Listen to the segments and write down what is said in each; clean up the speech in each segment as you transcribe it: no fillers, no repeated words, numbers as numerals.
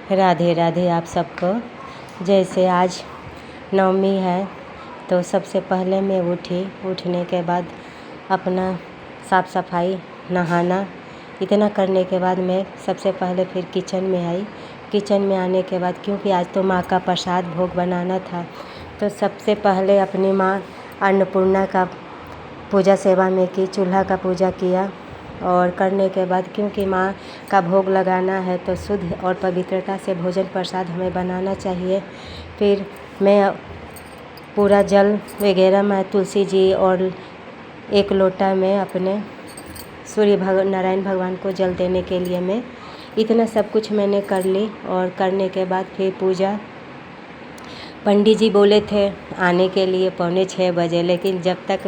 राधे राधे आप सबको। जैसे आज नवमी है तो सबसे पहले मैं उठने के बाद अपना साफ़ सफाई नहाना इतना करने के बाद मैं सबसे पहले फिर किचन में आई। किचन में आने के बाद क्योंकि आज तो माँ का प्रसाद भोग बनाना था तो सबसे पहले अपनी माँ अन्नपूर्णा का पूजा सेवा में की, चूल्हा का पूजा किया और करने के बाद क्योंकि माँ का भोग लगाना है तो शुद्ध और पवित्रता से भोजन प्रसाद हमें बनाना चाहिए। फिर मैं पूरा जल वगैरह मैं तुलसी जी और एक लोटा में अपने नारायण भगवान को जल देने के लिए मैं इतना सब कुछ मैंने कर ली। और करने के बाद फिर पूजा पंडित जी बोले थे आने के लिए 5:45 बजे, लेकिन जब तक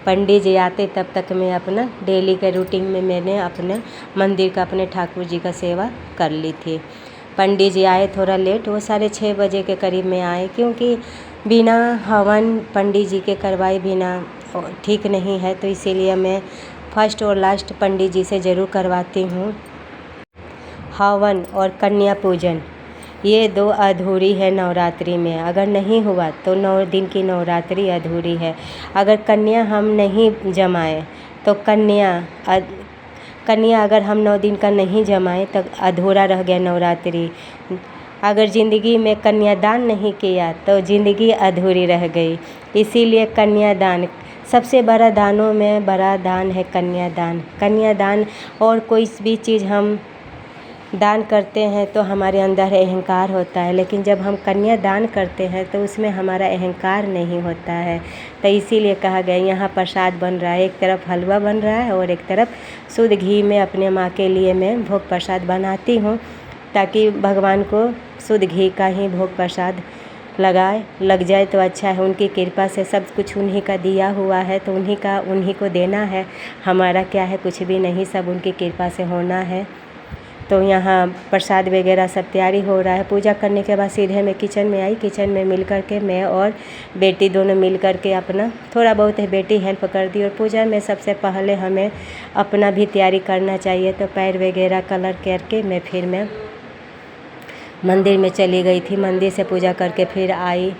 पंडित जी आते तब तक मैं अपना डेली के रूटीन में मैंने अपने मंदिर का अपने ठाकुर जी का सेवा कर ली थी। पंडित जी आए थोड़ा लेट, वो 6:30 बजे के करीब में आए क्योंकि बिना हवन पंडित जी के करवाए बिना ठीक नहीं है, तो इसीलिए मैं फर्स्ट और लास्ट पंडित जी से ज़रूर करवाती हूँ। हवन और कन्या पूजन ये 2 अधूरी है नवरात्रि में। अगर नहीं हुआ तो 9 दिन की नवरात्रि अधूरी है। अगर कन्या हम नहीं जमाएं तो कन्या अगर हम 9 दिन का नहीं जमाएं तो अधूरा रह गया नवरात्रि। अगर ज़िंदगी में कन्यादान नहीं किया तो ज़िंदगी अधूरी रह गई। इसीलिए कन्यादान सबसे बड़ा दानों में बड़ा दान है कन्यादान। कन्यादान और कोई भी चीज़ हम दान करते हैं तो हमारे अंदर अहंकार होता है, लेकिन जब हम कन्या दान करते हैं तो उसमें हमारा अहंकार नहीं होता है। तो इसीलिए कहा गया यहाँ प्रसाद बन रहा है, एक तरफ हलवा बन रहा है और एक तरफ शुद्ध घी में अपने माँ के लिए मैं भोग प्रसाद बनाती हूँ ताकि भगवान को शुद्ध घी का ही भोग प्रसाद लग जाए तो अच्छा है। उनकी कृपा से सब कुछ उन्हीं का दिया हुआ है तो उन्हीं को देना है। हमारा क्या है, कुछ भी नहीं, सब उनकी कृपा से होना है। तो यहाँ प्रसाद वगैरह सब तैयारी हो रहा है। पूजा करने के बाद सीधे मैं किचन में आई। किचन में मिल कर के मैं और बेटी दोनों मिल कर के अपना थोड़ा बहुत है बेटी हेल्प कर दी। और पूजा में सबसे पहले हमें अपना भी तैयारी करना चाहिए, तो पैर वगैरह कलर करके मैं मंदिर में चली गई थी। मंदिर से पूजा करके फिर आई।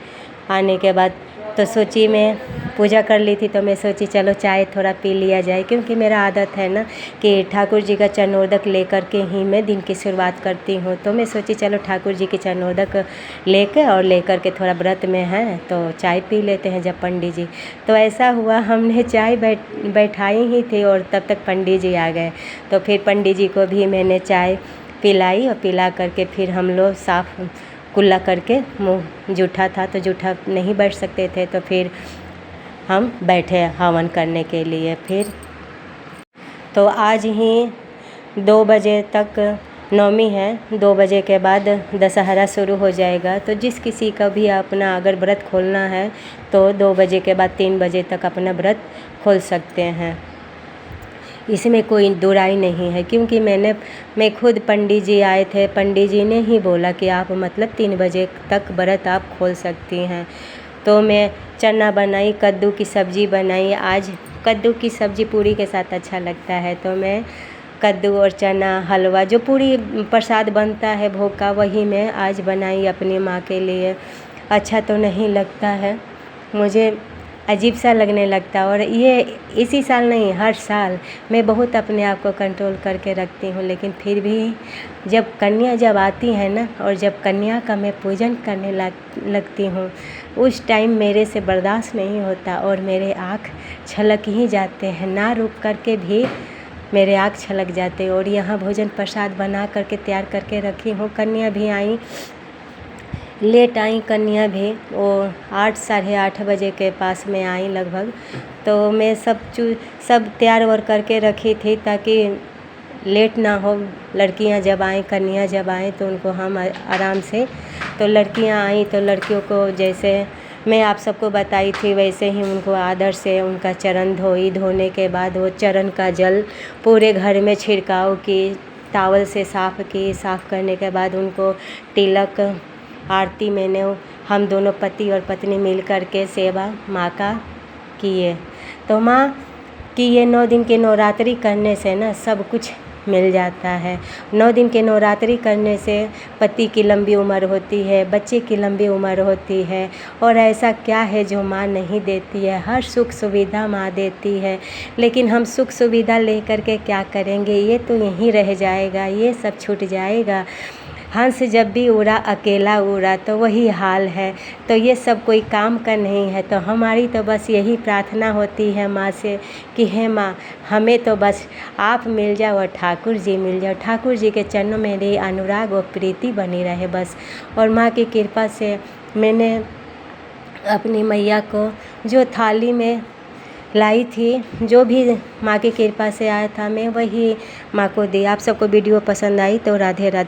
आने के बाद तो सोची मैं पूजा कर ली थी तो मैं सोची चलो चाय थोड़ा पी लिया जाए, क्योंकि मेरा आदत है ना कि ठाकुर जी का चरणोदक लेकर के ही मैं दिन की शुरुआत करती हूँ। तो मैं सोची चलो ठाकुर जी की चरणोदक लेकर के थोड़ा व्रत में है तो चाय पी लेते हैं जब पंडित जी। तो ऐसा हुआ हमने चाय बैठाई ही थी और तब तक पंडित जी आ गए। तो फिर पंडित जी को भी मैंने चाय पिलाई और पिला करके फिर हम लोग साफ कुल्ला करके, मुँह जूठा था तो जूठा नहीं बैठ सकते थे, तो फिर हम बैठे हवन करने के लिए। फिर तो आज ही 2 बजे तक नवमी है, 2 बजे के बाद दशहरा शुरू हो जाएगा। तो जिस किसी का भी अपना अगर व्रत खोलना है तो 2 बजे के बाद 3 बजे तक अपना व्रत खोल सकते हैं, इसमें कोई दुराई नहीं है। क्योंकि मैं खुद पंडित जी आए थे, पंडित जी ने ही बोला कि आप मतलब 3 बजे तक व्रत आप खोल सकती हैं। तो मैं चना बनाई, कद्दू की सब्ज़ी बनाई। आज कद्दू की सब्ज़ी पूरी के साथ अच्छा लगता है, तो मैं कद्दू और चना हलवा जो पूरी प्रसाद बनता है भोग का वही मैं आज बनाई अपनी माँ के लिए। अच्छा तो नहीं लगता है, मुझे अजीब सा लगने लगता। और ये इसी साल नहीं, हर साल मैं बहुत अपने आप को कंट्रोल करके रखती हूँ, लेकिन फिर भी जब कन्या जब आती है ना और जब कन्या का मैं पूजन करने लगती हूँ उस टाइम मेरे से बर्दाश्त नहीं होता और मेरे आँख छलक ही जाते हैं, ना रुक करके भी मेरे आँख छलक जाते हैं। और यहाँ भोजन प्रसाद बना करके तैयार करके रखी हूँ। कन्या भी आई, लेट आई कन्या भी, वो 8 साढ़े 8 बजे के पास में आई लगभग। तो मैं सब तैयार वर करके रखी थी ताकि लेट ना हो। लड़कियां जब आएँ, कन्या जब आएँ तो उनको हम आराम से, तो लड़कियां आई तो लड़कियों को जैसे मैं आप सबको बताई थी वैसे ही उनको आदर से उनका चरण धोने के बाद वो चरण का जल पूरे घर में छिड़काव की, टावल से साफ़ करने के बाद उनको तिलक आरती मैंने हम दोनों पति और पत्नी मिल कर के सेवा माँ का किए। तो माँ की ये 9 दिन की नवरात्रि करने से ना सब कुछ मिल जाता है। 9 दिन के नवरात्रि करने से पति की लंबी उम्र होती है, बच्चे की लंबी उम्र होती है। और ऐसा क्या है जो माँ नहीं देती है? हर सुख सुविधा माँ देती है, लेकिन हम सुख सुविधा लेकर के क्या करेंगे? ये तो यहीं रह जाएगा, ये सब छूट जाएगा। हंस जब भी उड़ा अकेला उड़ा, तो वही हाल है। तो ये सब कोई काम का नहीं है। तो हमारी तो बस यही प्रार्थना होती है माँ से कि हे माँ, हमें तो बस आप मिल जाओ और ठाकुर जी मिल जाओ। ठाकुर जी के चरणों में मेरी अनुराग और प्रीति बनी रहे बस। और माँ की कृपा से मैंने अपनी मैया को जो थाली में लाई थी, जो भी माँ की कृपा से आया था, मैं वही माँ को दी। आप सबको वीडियो पसंद आई तो राधे राधे।